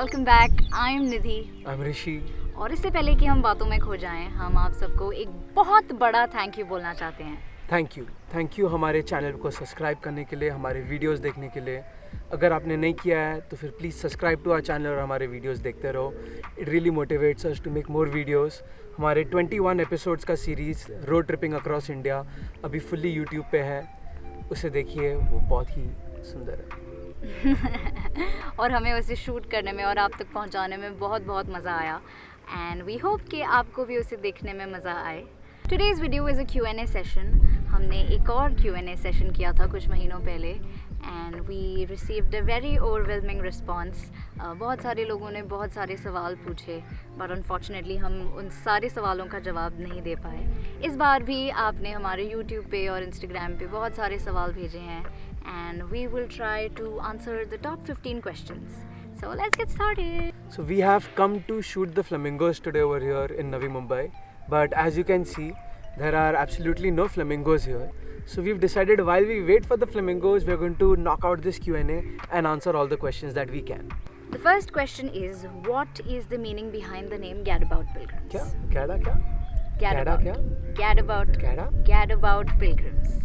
welcome back. I'm Nidhi. I'm Rishi. और इससे पहले कि हम बातों में खो जाएं, हम आप सबको एक बहुत बड़ा थैंक यू बोलना चाहते हैं. थैंक यू हमारे चैनल को सब्सक्राइब करने के लिए, हमारे वीडियोस देखने के लिए. अगर आपने नहीं किया है तो फिर please subscribe to our channel और हमारे वीडियोस देखते रहो. It really motivates us to make more videos. हमारे 21 एपिसोड्स का series road tripping across India अभी फुल्ली यूट्यूब पे है. उसे देखिए, वो बहुत ही सुंदर है. और हमें उसे शूट करने में और आप तक पहुंचाने में बहुत मज़ा आया. एंड वी होप कि आपको भी उसे देखने में मज़ा आए. Today's video is a Q&A session. हमने एक और Q&A सेशन किया था कुछ महीनों पहले and we received a very overwhelming response. बहुत सारे लोगों ने बहुत सारे सवाल पूछे, बट अनफॉर्चुनेटली हम उन सारे सवालों का जवाब नहीं दे पाए. इस बार भी आपने हमारे यूट्यूब पे और इंस्टाग्राम पे बहुत सारे सवाल भेजे हैं and we will try to answer the top 15 questions. So let's get started. So we have come to shoot the flamingos today over here in Navi Mumbai, but as you can see there are absolutely no flamingos here. So we've decided while we wait for the flamingos, we're going to knock out this Q&A and answer all the questions that we can. The first question is, what is the meaning behind the name Gadabout Pilgrims? Gadabout Pilgrims.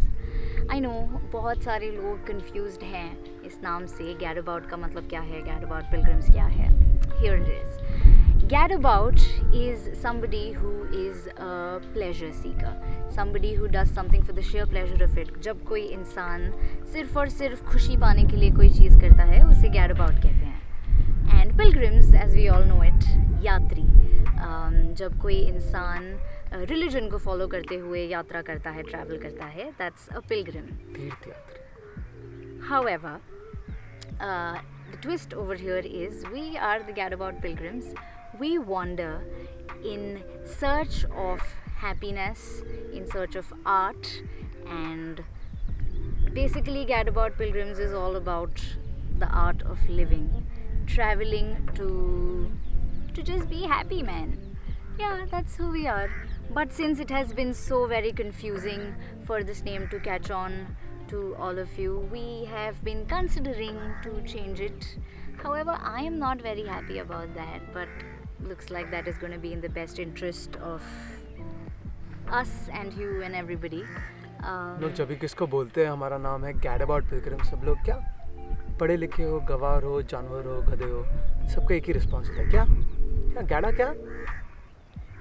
I know बहुत सारे लोग confused हैं इस नाम से. Gadabout का मतलब क्या है? Gadabout Pilgrims क्या है? Here it is. Gadabout is somebody who is a pleasure seeker. Somebody who does something for the sheer pleasure of it. जब कोई इंसान सिर्फ और सिर्फ खुशी पाने के लिए कोई चीज़ करता है, उसे Gadabout कहते हैं. And pilgrims, as we all know it, यात्री. जब कोई इंसान रिलीजन को फॉलो करते हुए यात्रा करता है, ट्रैवल करता है, दैट्स अ पिलग्रिम. तीर्थ यात्री. However, the twist over here is we are the Gadabout Pilgrims. We wander in search of happiness, in search of art, and basically Gadabout Pilgrims is all about the art of living, traveling to just be happy, man. Yeah, that's who we are. But since it has been so very confusing for this name to catch on to all of you, we have been considering to change it. However, I am not very happy about that, but looks like that is going to be in the best interest of us and you and everybody. लोग जब भी किसको बोलते हैं हमारा नाम है Gadabout Pilgrims, सब लोग क्या पढ़े लिखे हो, गवार हो, जानवर हो, गधे हो, सबका एक ही रिस्पॉन्स होता है, क्या गैडा क्या.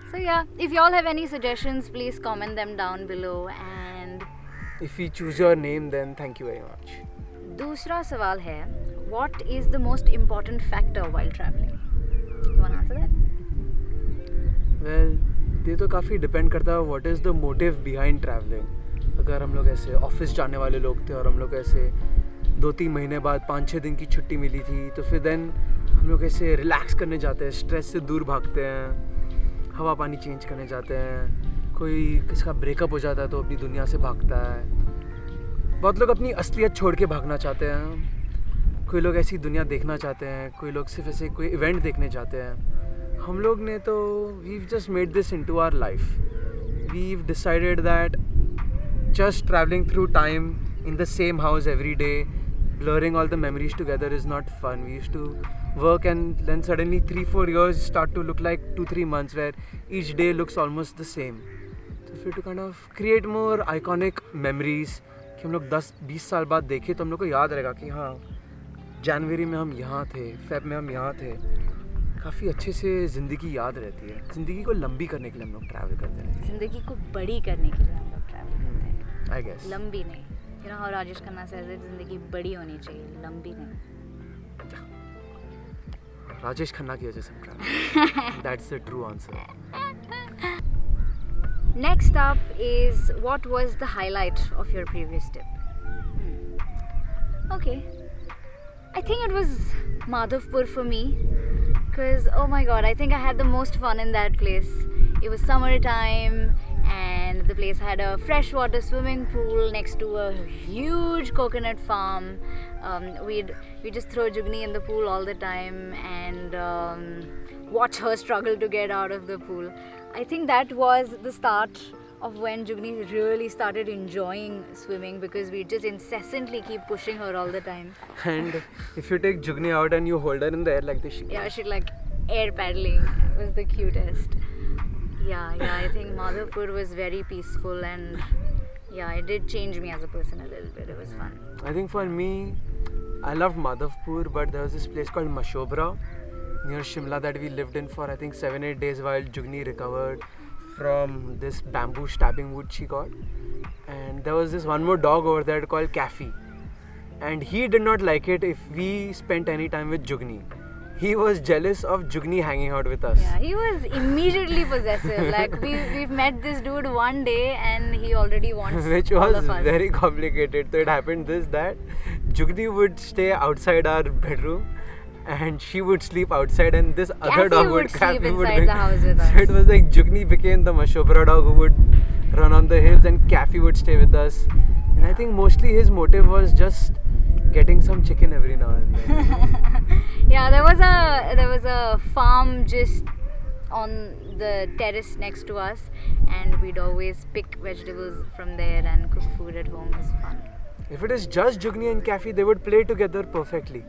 So yeah, if you all have any suggestions, please comment them down below. And if we choose your name, then thank you very much. दूसरा सवाल है, what is the most important factor while traveling? You want to answer that? Well, ये तो काफ़ी depend करता है what is the motive behind traveling. अगर हम लोग ऐसे ऑफिस जाने वाले लोग थे और हम लोग ऐसे 2-3 महीने बाद 5-6 दिन की छुट्टी मिली थी, तो फिर देन हम लोग ऐसे रिलैक्स करने जाते हैं, स्ट्रेस से दूर भागते हैं, हवा पानी चेंज करने जाते हैं. कोई किसका ब्रेकअप हो जाता है तो अपनी दुनिया से भागता है. बहुत लोग अपनी असलियत छोड़ के भागना चाहते हैं. कोई लोग ऐसी दुनिया देखना चाहते हैं, कोई लोग सिर्फ ऐसे कोई इवेंट देखने चाहते हैं. हम लोग ने तो we've just made this into our life. We've decided that just traveling through time in the same house every day, blurring all the memories together is not fun. We used to work and then suddenly 3-4 years start to look like 2-3 months where each day looks almost the same. So for to kind of create more iconic memories कि हम लोग 10-20 साल बाद देखें तो हम लोग को याद रहेगा कि हाँ, जनवरी में हम यहाँ थे, फेब में हम यहाँ थे. काफ़ी अच्छे से ज़िंदगी याद रहती है. ज़िंदगी को लंबी करने के लिए हम लोग ट्रैवल करते हैं. ज़िंदगी को बड़ी करने के लिए हम लोग ट्रैवल करते हैं. I guess. लंबी नहीं. You know how Rajesh Khanna says it, ज़िंदगी बड़ी होनी चाहिए, लंबी नहीं. राजेश खन्ना की वजह से travel. That's the true answer. Next up is, what was the highlight of your previous trip? Okay, I think it was Madhavpur for me, because oh my god, I think I had the most fun in that place. It was summertime and the place had a freshwater swimming pool next to a huge coconut farm. We'd just throw Jugni in the pool all the time and watch her struggle to get out of the pool. I think that was the start of when Jugni really started enjoying swimming, because we just incessantly keep pushing her all the time. And if you take Jugni out and you hold her in the air like this, Yeah, she like air paddling. It was the cutest. Yeah, I think Madhavpur was very peaceful, and yeah, it did change me as a person a little bit. It was fun. I think for me, I loved Madhavpur, but there was this place called Mashobra near Shimla that we lived in for I think 7-8 days while Jugni recovered from this bamboo stabbing wound she got. And there was this one more dog over there called Kafi, and he did not like it if we spent any time with Jugni. He was jealous of Jugni hanging out with us. Yeah, he was immediately possessive. Like we've met this dude one day and he already wants Which all was of us. very complicated. So it happened that Jugni would stay outside our bedroom and she would sleep outside, and this other dog would sleep Kafi inside the house with us. So it was like Jugni became the Mashobra dog who would run on the hills and Kafi would stay with us. And I think mostly his motive was just getting some chicken every now and then. Yeah, there was a farm just on the terrace next to us, and we'd always pick vegetables from there and cook food at home. It was fun. If it is just Jugni and Kafi, they would play together perfectly.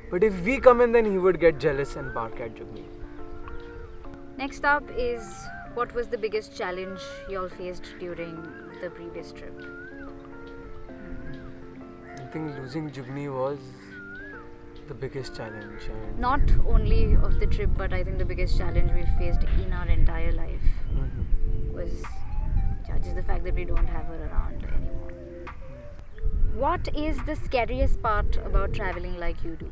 But if we come in, then he would get jealous and bark at Jugni. Next up is, what was the biggest challenge you all faced during the previous trip? I think losing Jugni was the biggest challenge. And Not only of the trip, but I think the biggest challenge we faced in our entire life was just the fact that we don't have her around anymore. What is the scariest part about traveling like you do?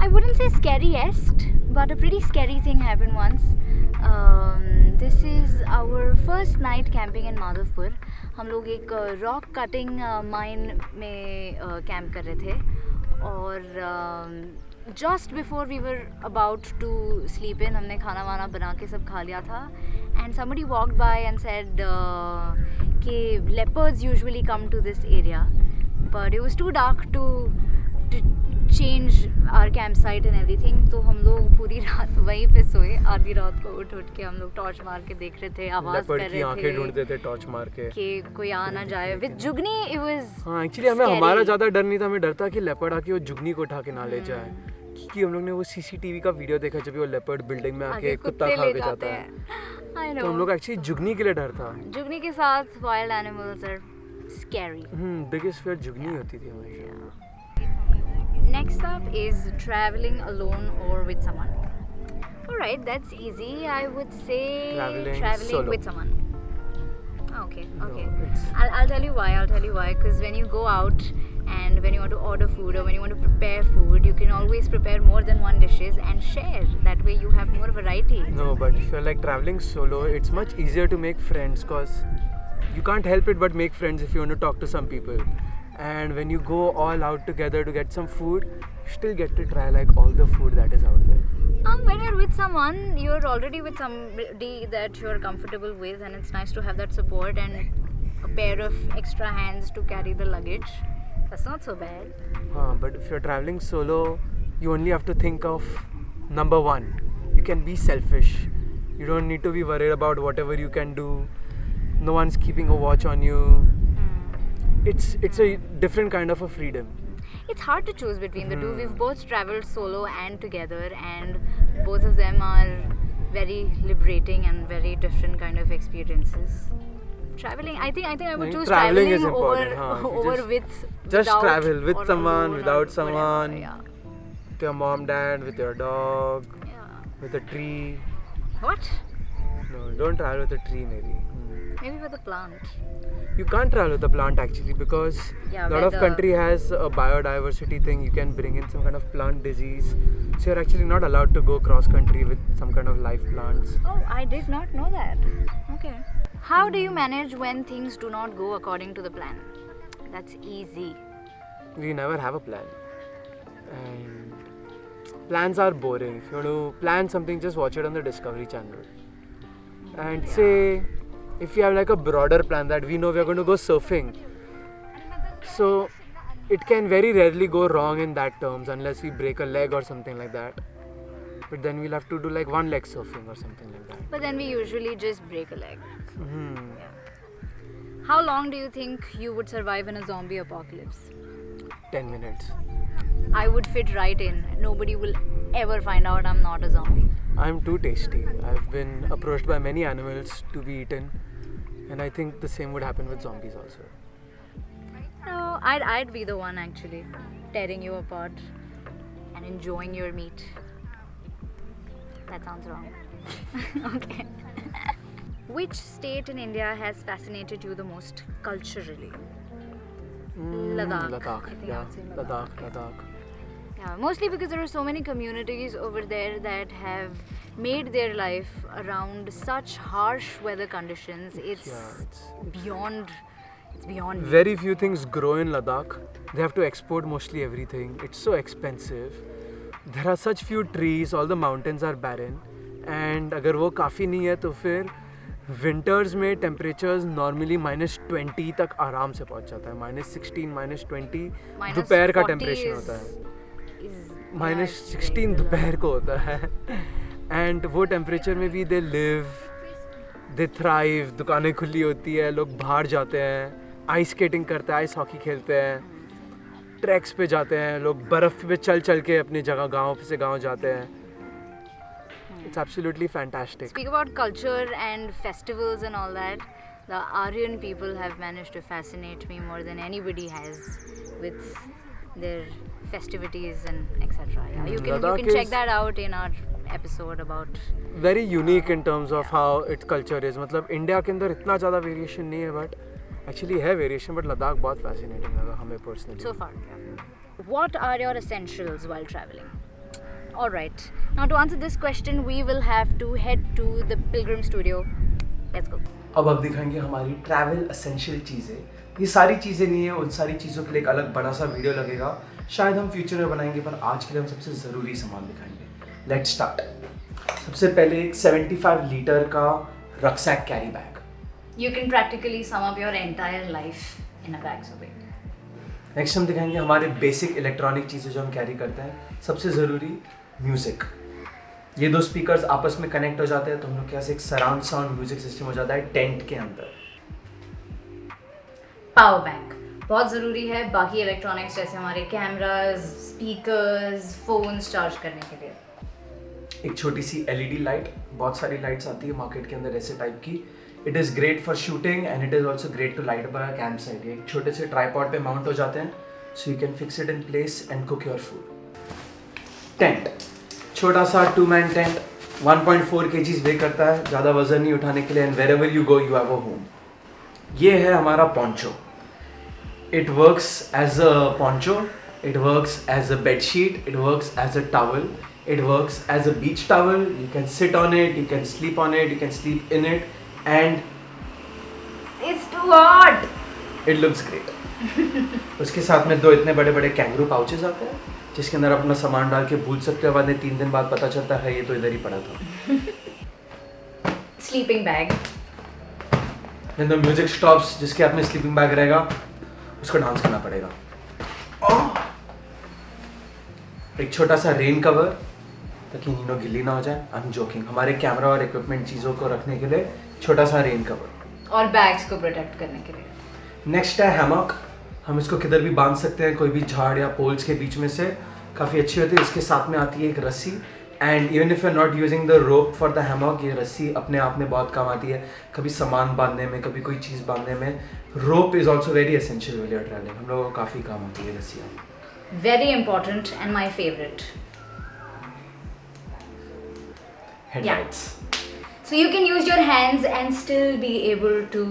I wouldn't say scariest, but a pretty scary thing happened once. This is our first night camping in Madhavpur. हम लोग एक rock cutting mine में camp कर रहे थे, और just before we were about to sleep in, हमने खाना वाना बना के सब खा लिया था, and somebody walked by and said कि leopards usually come to this area, but it was too dark to change our campsite and everything. तो हम लोग पूरी रात वहीं पे सोए. आधी रात को उठ के हम लोग टॉर्च मार के देख रहे थे, आवाज कर रहे थे, आंखें ढूंढते थे टॉर्च मार के कि कोई आ ना जाए. With Jugni it was हाँ, एक्चुअली हमें हमारा ज़्यादा डर नहीं था. हमें डर था कि लेपर्ड आके वो जुगनी को उठा के ना ले जाए, क्योंकि हम लोग ने वो सीसीटीवी का वीडियो देखा जब वो लेपर्ड बिल्डिंग में आके कुत्ता खा के जाता है. तो हम लोग एक्चुअली जुगनी के लिए डर था. जुगनी के साथ wild animals are scary. Biggest fear Jugni होती थी हमेशा. Next up is traveling alone or with someone. Alright, that's easy. I would say traveling solo. with someone. Okay. No, it's- I'll tell you why. Because when you go out and when you want to order food or when you want to prepare food, you can always prepare more than one dishes and share. That way you have more variety. No, but if you're like traveling solo, it's much easier to make friends, because you can't help it but make friends if you want to talk to some people. And when you go all out together to get some food, you still get to try like all the food that is out there. When you're with someone, you're already with somebody that you're comfortable with, and it's nice to have that support and a pair of extra hands to carry the luggage. That's not so bad. But if you're traveling solo, you only have to think of number one. You can be selfish. You don't need to be worried about whatever you can do. No one's keeping a watch on you. It's a different kind of a freedom. It's hard to choose between the two. We've both traveled solo and together, and both of them are very liberating and very different kind of experiences. Traveling, I think I would choose traveling traveling is important, over just without, travel with or someone, alone, without or someone. whatever, yeah. With your mom, dad, with your dog, Yeah. with a tree. What? No, don't travel with a tree maybe. Maybe with a plant. You can't travel with a plant actually, because Yeah, a lot of weather. country has a biodiversity thing. You can bring in some kind of plant disease, so you're actually not allowed to go cross country with some kind of live plants. Oh, I did not know that. Okay. How do you manage when things do not go according to the plan? That's easy. We never have a plan, and plans are boring. If you want to plan something, just watch it on the Discovery Channel. And say, if you have like a broader plan that we know we are going to go surfing, so it can very rarely go wrong in that terms unless we break a leg or something like that. But then we'll have to do like one leg surfing or something like that. But then we usually just break a leg. Hmm. How long do you think you would survive in a zombie apocalypse? 10 minutes. I would fit right in. Nobody will ever find out I'm not a zombie. I'm too tasty. I've been approached by many animals to be eaten, and I think the same would happen with zombies also. No, I'd be the one actually tearing you apart and enjoying your meat. That sounds wrong. Okay. Which state in India has fascinated you the most culturally? Ladakh. Ladakh. I think I Yeah, would say Ladakh. Yeah, mostly because there are so many communities over there that have made their life around such harsh weather conditions. It's beyond. It's beyond. Very few things grow in Ladakh. They have to export mostly everything. It's so expensive. There are such few trees. All the mountains are barren. And अगर वो काफ़ी नहीं है तो फिर winters में temperatures normally -20 तक आराम से पहुंच जाता है. -16, -20 दोपहर का टेम्परेचर होता है. -16 दोपहर को होता है. एंड वो टेम्परेचर में भी दे लिव, दे थ्राइव. दुकानें खुली होती है, लोग बाहर जाते हैं, आइस स्केटिंग करते हैं, आइस हॉकी खेलते हैं, ट्रैक्स पे जाते हैं, लोग बर्फ़ पे चल के अपनी जगह गाँव से गाँव जाते हैं. It's absolutely fantastic. Speak about culture and festivals and all that. The Aryan people have managed to fascinate me more than anybody has with their festivities and etc. Yeah, you can check that out in our episode about. Very unique in terms of how its culture is. मतलब India के अंदर इतना ज़्यादा variation नहीं है, but actually है variation. But Ladakh बहुत fascinating लगा हमें personally. So far, yeah. What are your essentials while traveling? Alright, now to answer this question, we will have to head to the Pilgrim Studio. Let's go. अब दिखाएंगे हमारी travel essential चीज़ें. ये सारी चीज़ें नहीं है, उन सारी चीज़ों के लिए एक अलग बड़ा सा वीडियो लगेगा. शायद हम फ्यूचर में बनाएंगे, पर आज के लिए हम सबसे ज़रूरी सामान दिखाएंगे. Let's start. सबसे पहले एक 75 लीटर का rucksack carry bag. You can practically sum up your entire life in a bag, so wait. Next हम दिखाएंगे हमारे बेसिक इलेक्ट्रॉनिक चीज़ें जो हम कैरी करते हैं. सबसे ज़रूरी म्यूज़िक. ये दो स्पीकर्स आपस में कनेक्ट हो जाते हैं तो हम लोग के पास एक सराउंड साउंड म्यूजिक सिस्टम हो जाता है टेंट के अंदर. पावर बैंक बहुत ज़रूरी है बाकी इलेक्ट्रॉनिक्स जैसे हमारे कैमरास, स्पीकर्स, फोन्स चार्ज करने के लिए. एक छोटी सी LED लाइट. बहुत सारी लाइट्स आती है मार्केट के अंदर ऐसे टाइप की. It is great for shooting and it is also great to light up a camp site. एक छोटे से ट्राईपॉड पे माउंट हो जाते हैं so you can fix it in place and cook your food. Tent छोटा सा 2-man टेंट 1.4 kgs वे करता है. ज़्यादा वजन नहीं उठाने के लिए. And wherever you go you have a home. ये है हमारा poncho. It works as a poncho, it works as a bed sheet, it works as a towel, it works as a beach towel. You can sit on it, you can sleep on it, you can sleep in it and it's too hot. It looks great. उसके साथ में 2 इतने बड़े बड़े kangaroo pouches आते हैं जिसके अंदर अपना सामान डाल के भूल सकते हो. बाद में 3 दिन बाद पता चलता है ये तो इधर ही पड़ा था. Sleeping bag. When the music stops, जिसके हाथ में स्लीपिंग बैग रहेगा उसको डांस करना पड़ेगा. एक छोटा सा रेन कवर ताकि नीनो गिल्ली ना हो जाए. I am joking. हमारे कैमरा और इक्विपमेंट चीज़ों को रखने के लिए छोटा सा रेन कवर और बैग्स को प्रोटेक्ट करने के लिए. नेक्स्ट है हैमॉक. हम इसको किधर भी बांध सकते हैं, कोई भी झाड़ या पोल्स के बीच में से. काफ़ी अच्छी होती है. इसके साथ में आती है एक रस्सी. And even if you are not using the rope for the hammock, ये रस्सी अपने आप में बहुत काम आती है. कभी सामान बांधने में, कभी कोई चीज़ बांधने में. Rope is also very essential when you are travelling. हम लोगों को काफ़ी काम आती है रस्सियाँ. Very important and my favourite headlights. So you can use your hands and still be able to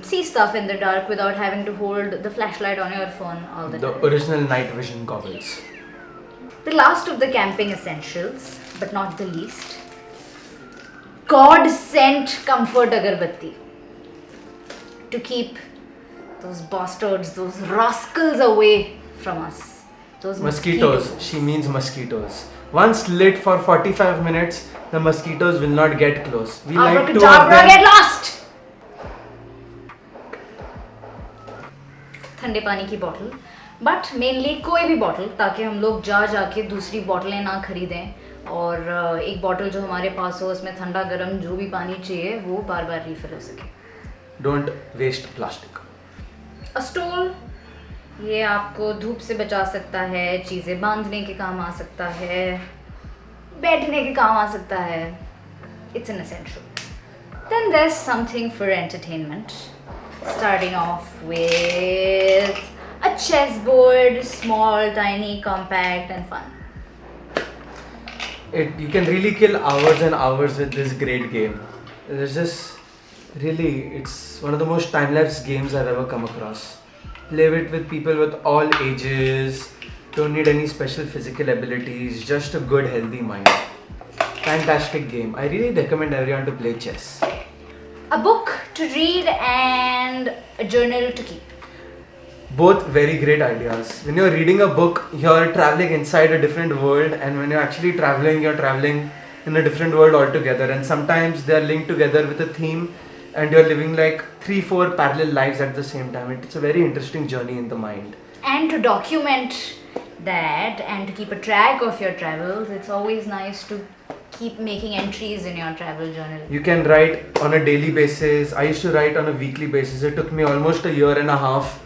see stuff in the dark without having to hold the flashlight on your phone all the time. The original night vision goggles. The last of the camping essentials, but not the least, God sent comfort agarbatti to keep those bastards, those rascals away from us. Those mosquitoes. She means mosquitoes. Once lit for 45 minutes, the mosquitoes will not get close. We like to get lost. ठंडे पानी की bottle. But mainly कोई भी bottle, ताकि हम लोग जाके दूसरी बॉटलें ना खरीदें और एक बॉटल जो हमारे पास हो उसमें ठंडा गर्म जो भी पानी चाहिए वो बार बार रिफिल हो सके. Don't waste plastic. A stall, ये आपको धूप से बचा सकता है, चीज़ें बांधने के काम आ सकता है, बैठने के काम आ सकता है. It's an essential. Then there's something for entertainment. Starting off with a chessboard, small, tiny, compact, and fun. You can really kill hours and hours with this great game. There's just really, it's one of the most time-lapse games I've ever come across. Play with people with all ages. Don't need any special physical abilities. Just a good, healthy mind. Fantastic game. I really recommend everyone to play chess. A book to read and a journal to keep. Both very great ideas. When you're reading a book, you're traveling inside a different world, and when you're actually traveling, you're traveling in a different world altogether. And sometimes they're linked together with a theme, and you're living like 3-4 parallel lives at the same time. It's a very interesting journey in the mind. And to document that and to keep a track of your travels, it's always nice to keep making entries in your travel journal. You can write on a daily basis. I used to write on a weekly basis. It took me almost a year and a half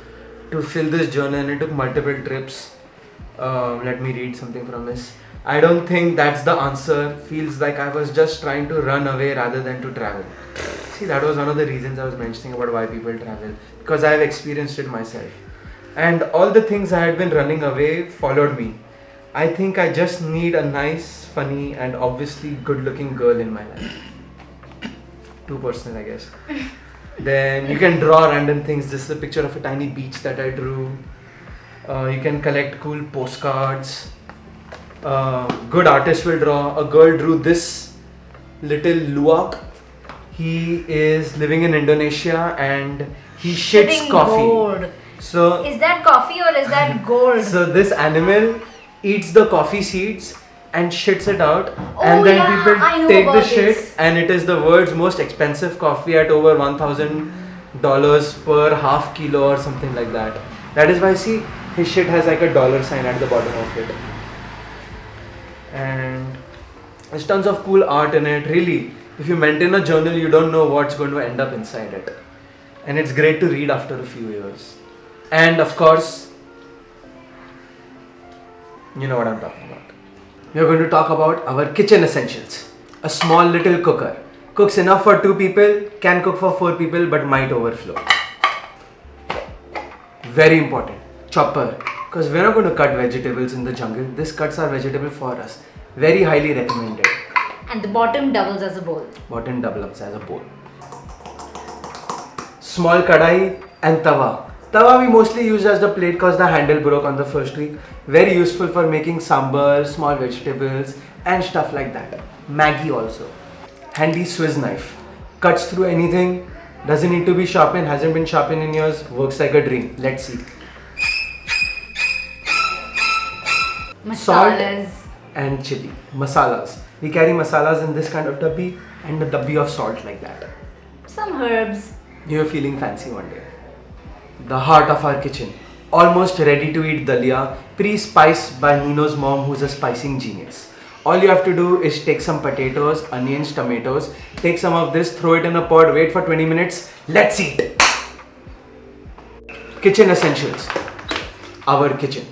to fill this journal, and it took multiple trips. Let me read something from this. I don't think that's the answer. Feels like I was just trying to run away rather than to travel. See, that was one of the reasons I was mentioning about why people travel, because I have experienced it myself. And all the things I had been running away followed me. I think I just need a nice, funny, and obviously good-looking girl in my life. Too personal, I guess. Then you can draw random things. This is a picture of a tiny beach that I drew. You can collect cool postcards. Good artist will draw. A girl drew this little luwak. He is living in Indonesia and he shits Shitting coffee. gold. So Is that coffee or is that gold? so this animal eats the coffee seeds and shits it out, Oh, and then yeah, I people know take the about shit, this. and it is the world's most expensive coffee at over $1,000 per half kilo or something like that. That is why, see, his shit has like a dollar sign at the bottom of it. And there's tons of cool art in it. Really, if you maintain a journal, you don't know what's going to end up inside it. And it's great to read after a few years. And of course, you know what I'm talking about. We're going to talk about our kitchen essentials. A small little cooker. Cooks enough for 2 people, can cook for 4 people, but might overflow. Very important. Chopper. Because we're not going to cut vegetables in the jungle. This cuts our vegetable for us. Very highly recommended. And the bottom doubles as a bowl. Bottom doubles as a bowl. Small kadai and tawa. Tawa we mostly use as the plate because the handle broke on the first week. Very useful for making sambar, small vegetables and stuff like that. Maggi also. Handy Swiss knife. Cuts through anything. Doesn't need to be sharpened. Hasn't been sharpened in years. Works like a dream. Let's see. Salt Masalas. and chili. Masalas. We carry masalas in this kind of dabbi and a dabbi of salt like that. Some herbs. You're feeling fancy one day. The heart of our kitchen. Almost ready to eat dalia, pre-spiced by Nino's mom, who's a spicing genius. All you have to do is take some potatoes, onions, tomatoes, take some of this, throw it in a pot, wait for 20 minutes, let's eat! Kitchen essentials. Our kitchen.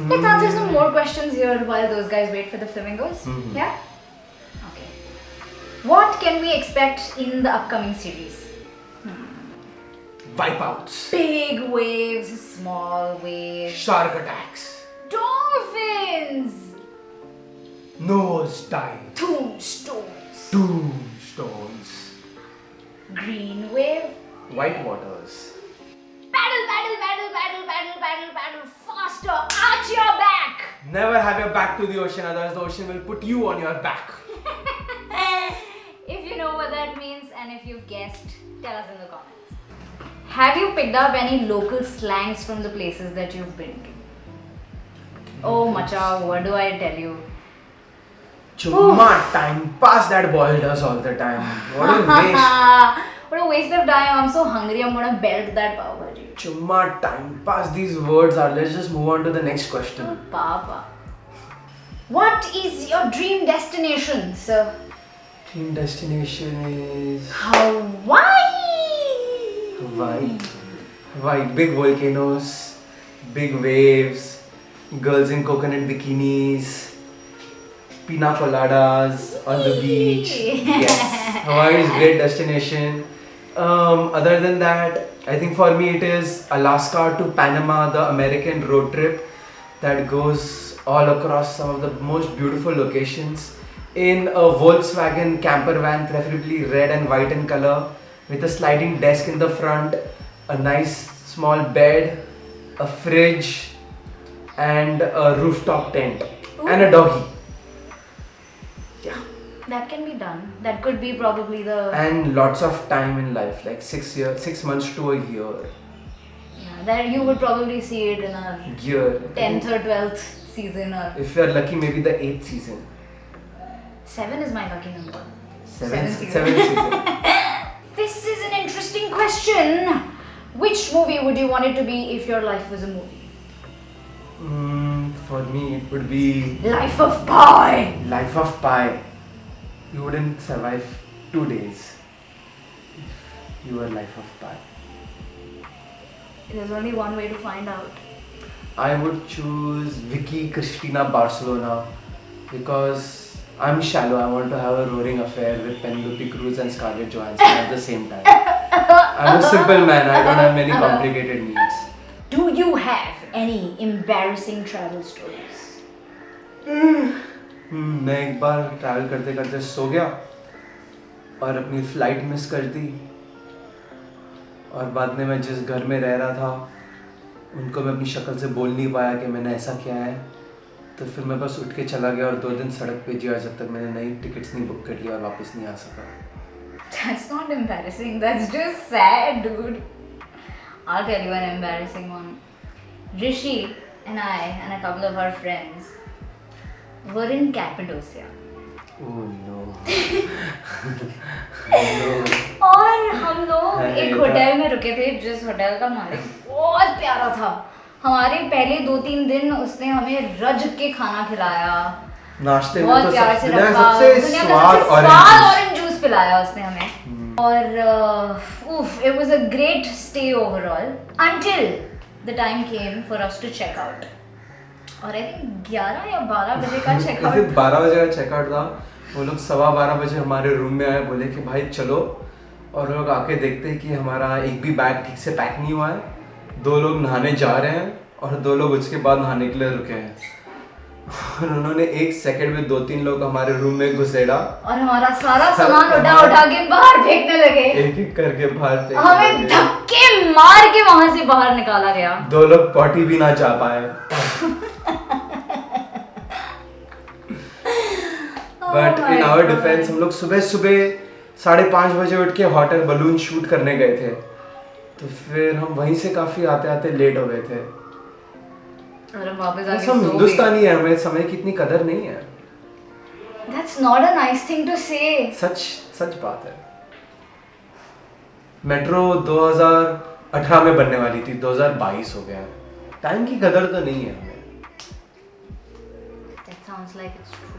Let's answer some more questions here while those guys wait for the flamingos. Yeah? Okay. What can we expect in the upcoming series? Wipeouts. Big waves, small waves, Shark attacks. dolphins, Nose dive. tombstones, Tombstones. green wave, White waters. paddle, paddle, paddle, paddle, paddle, paddle, paddle, faster, arch your back. Never have your back to the ocean, otherwise the ocean will put you on your back. If you know what that means and if you've guessed, tell us in the comments. Have you picked up any local slangs from the places that you've been to? Oh, macha, what do I tell you? Chumma time pass that boy does all the time. What a waste. What a waste of time. I'm so hungry. I'm gonna belt that pav bhaji. Chumma time pass. These words are. Let's just move on to the next question. Oh, Papa. What is your dream destination, sir? Dream destination is Hawaii. Hawaii. Big volcanoes, big waves, girls in coconut bikinis, pina coladas on the beach. Yes, Hawaii is great destination. Other than that, I think for me it is Alaska to Panama, the American road trip that goes all across some of the most beautiful locations in a Volkswagen camper van, preferably red and white in color, with a sliding desk in the front, a nice small bed, a fridge, and a rooftop tent. Ooh. And a doggy. Yeah. That can be done. That could be probably the. And lots of time in life, like 6 months to a year. Yeah, that you would probably see it in a Year. 10th or 12th season or. If you are lucky, maybe the 8th season. 7 is my lucky number. 7th season. season. This is an interesting question. Which movie would you want it to be if your life was a movie? For me, it would be Life of Pi. Life of Pi. You wouldn't survive 2 days if you were Life of Pi. There's only one way to find out. I would choose Vicky Cristina Barcelona because I'm shallow. I want to have a roaring affair with Penelope Cruz and Scarlett Johansson at the same time. I'm a simple man. I don't have many complicated needs. Do you have any embarrassing travel stories? मैं एक बार travel करते करते सो गया और अपनी flight miss कर दी और बाद में मैं जिस घर में रह रहा था उनको मैं अपनी शक्ल से बोल नहीं पाया कि मैंने ऐसा किया है, तो फिर मैं बस उठ के चला गया और 2 दिन सड़क पे जिया जब तक मैंने नई टिकट्स नहीं बुक कर ली और वापस नहीं आ सका. That's not embarrassing. That's just sad, dude. I'll tell you an embarrassing one. Rishi and I and a couple of our friends were in Cappadocia. Oh no. और हम लोग एक होटल में रुके थे जिस होटल का मालिक बहुत प्यारा था. हमारे पहले 2-3 दिन उसने हमें रज के खाना खिलाया. नाश्ते में बहुत तो प्यार से दुनिया रखा. सबसे दुनिया स्वाद का सबसे ऑरेंज जूस पिलाया उसने हमें. और it was a great stay overall until the time came for us to check out. और I think 11 या 12 बजे का चेकआउट. 12 बजे का चेकआउट था. वो लोग 12:15 बजे हमारे रूम में आए, बोले कि भाई चलो, और लोग आके देखते हैं कि हमारा एक भी बैग ठीक से पैक नहीं हुआ है. 2 लोग नहाने जा रहे हैं और 2 लोग उसके बाद नहाने के लिए रुके हैं. और उन्होंने 1 सेकंड में 2-3 लोग हमारे रूम में घुसेड़ा और हमारा सारा सामान उठा के बाहर फेंकने लगे. एक करके बाहर फेंकने लगे. हमें धक्के मार के वहां से बाहर निकाला गया. 2 लोग पॉटी भी ना जा पाए. बट इन आवर डिफेंस हम लोग सुबह 5:30 बजे उठ के हॉट एयर बलून शूट करने गए थे, तो फिर हम वहीं से काफी आते आते लेट हो गए थे. और हम वापस आके हम हिंदुस्तानी है, हमें समय की इतनी कदर नहीं है. That's not a nice thing to say. सच बात है. मेट्रो 2018 में बनने वाली थी, 2022 हो गया. टाइम की कदर तो नहीं है हमें. That sounds like it's true.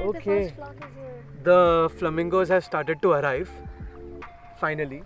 Okay. The flamingos have started to arrive. Finally.